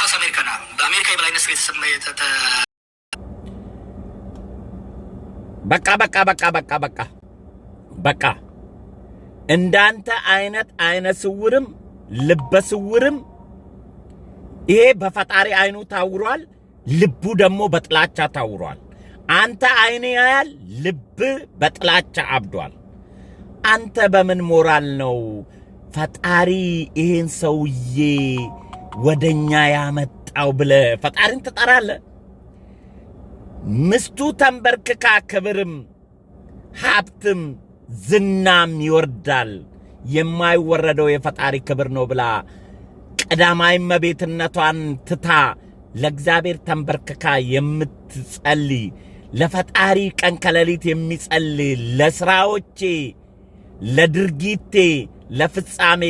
የፓስ አሜሪካና በአሜሪካ የበላይነት ስር የተሰማ በቃ እንዳንተ አይነ ስውርም ልበ ስውርም ይሄ በፈጣሪ አይኑ ታውሯል፣ ልቡ ደግሞ በጥላቻ ታውሯል። አንተ አይኔ ያያል፣ ልብ በጥላቻ አብዷል። አንተ በምን ሞራል ነው ፈጣሪ ይሄን ሰውዬ ወደኛ ያመጣው ብለ ፈጣሪን ትጠራለህ? ምስቱ ተንበርክካ ክብርም ሀብትም ዝናም ይወርዳል፣ የማይወረደው የፈጣሪ ክብር ነው ብላ ቀዳማይ እመቤትነቷን ትታ ለእግዚአብሔር ተንበርክካ የምትጸልይ ለፈጣሪ ቀን ከሌሊት የሚጸልይ ለስራዎቼ ለድርጊቴ ለፍጻሜ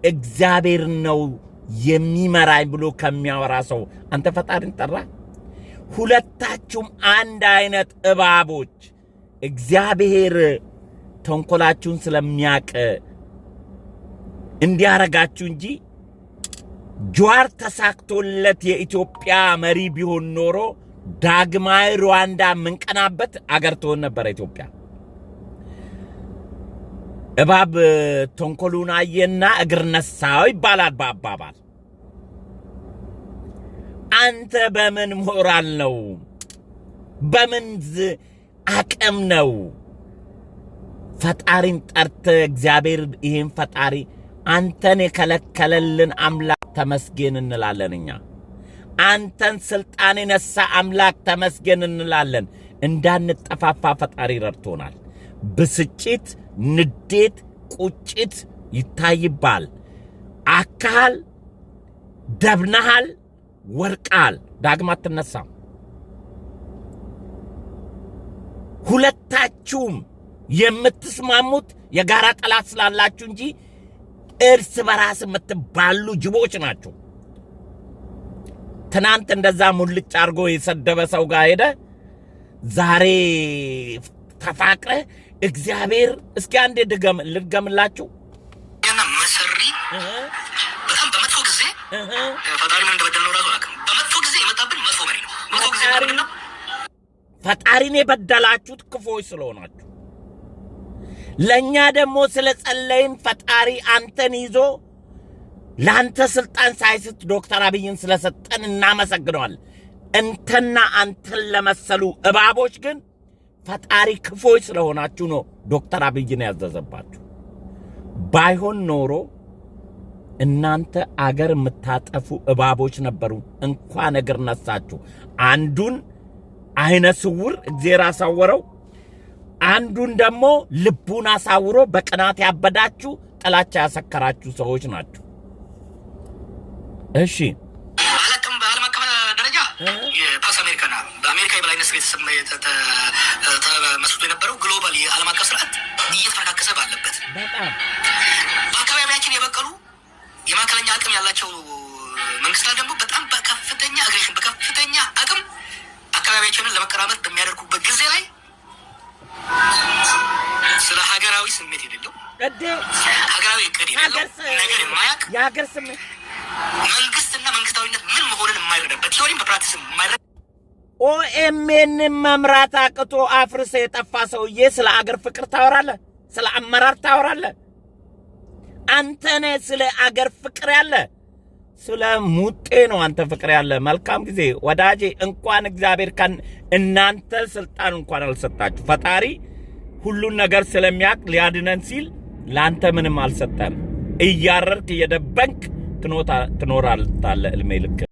እግዚአብሔር ነው የሚመራኝ ብሎ ከሚያወራ ሰው አንተ ፈጣሪን ጠራ? ሁለታችሁም አንድ አይነት እባቦች እግዚአብሔር ተንኮላችሁን ስለሚያቅ እንዲያረጋችሁ እንጂ ጀዋር ተሳክቶለት የኢትዮጵያ መሪ ቢሆን ኖሮ ዳግማዊ ሩዋንዳ ምንቀናበት አገር ትሆን ነበር ኢትዮጵያ። እባብ ተንኮሉን አየና እግር ነሳው ይባላል በአባባል። አንተ በምን ሞራል ነው በምን አቅም ነው ፈጣሪን ጠርተ እግዚአብሔር ይሄን ፈጣሪ አንተን የከለከለልን አምላክ ተመስገን እንላለን። እኛ አንተን ስልጣን የነሳ አምላክ ተመስገን እንላለን። እንዳንጠፋፋ ፈጣሪ ረድቶናል። ብስጭት፣ ንዴት፣ ቁጭት ይታይባል። አካል ደብናሃል፣ ወርቃል፣ ዳግማ አትነሳም። ሁለታችሁም የምትስማሙት የጋራ ጠላት ስላላችሁ እንጂ እርስ በራስ የምትባሉ ጅቦች ናቸው። ትናንት እንደዛ ሙልጭ አርጎ የሰደበ ሰው ጋር ሄደ ዛሬ ተፋቅረ እግዚአብሔር እስኪ አንዴ ልድገምላችሁ እና መሰሪ በጣም በመጥፎ ጊዜ ፈጣሪ ምን እንደበደል ነው ራሱ አላውቅም። በመጥፎ ጊዜ የመጣብን መጥፎ መሪ ነው። መጥፎ ጊዜ ነው ፈጣሪን የበደላችሁት ክፎች ስለሆናችሁ። ለኛ ደግሞ ስለ ጸለይን ፈጣሪ አንተን ይዞ ላንተ ስልጣን ሳይስት ዶክተር አብይን ስለሰጠን እናመሰግነዋል። እንተና አንተን ለመሰሉ እባቦች ግን ፈጣሪ ክፎች ስለሆናችሁ ነው ዶክተር አብይን ያዘዘባችሁ። ባይሆን ኖሮ እናንተ አገር የምታጠፉ እባቦች ነበሩ። እንኳን እግር ነሳችሁ። አንዱን አይነ ስውር እግዚአብሔር አሳወረው፣ አንዱን ደግሞ ልቡን አሳውሮ በቅናት ያበዳችሁ ጥላቻ ያሰከራችሁ ሰዎች ናችሁ። እሺ አለቅም በዓለም አቀፍ ደረጃ የፓስ አሜሪካና በአሜሪካ የበላይነት ስር ተመስርቶ የነበረው ግሎባል የዓለም አቀፍ ስርዓት እየተፈረካከሰ ባለበት በጣም በአካባቢያችን የበቀሉ የማዕከለኛ አቅም ያላቸው መንግስታት ደግሞ በጣም በከፍተኛ አግሬሽን በከፍተኛ አቅም አካባቢያችንን ለመቀራመጥ በሚያደርጉበት ጊዜ ላይ ስለ ሀገራዊ ስሜት የሌለው ሀገራዊ እቅድ የሌለው ነገር የማያውቅ የሀገር ስሜት መንግስትና መንግስታዊነት ምን መሆንን የማይረዳበት ቲዮሪም በፕራክቲስ የማይረዳ ኦኤምኤን መምራት አቅቶ አፍርሰ የጠፋ ሰውዬ ስለ አገር ፍቅር ታወራለህ? ስለ አመራር ታወራለህ? አንተ ነህ ስለ አገር ፍቅር ያለ ስለ ሙጤ ነው አንተ ፍቅር ያለ። መልካም ጊዜ ወዳጄ። እንኳን እግዚአብሔር እናንተ ስልጣን እንኳን አልሰጣችሁ። ፈጣሪ ሁሉን ነገር ስለሚያቅ ሊያድነን ሲል ላንተ ምንም አልሰጠም። እያረርክ እየደበንክ ትኖራለህ እድሜ ልክ።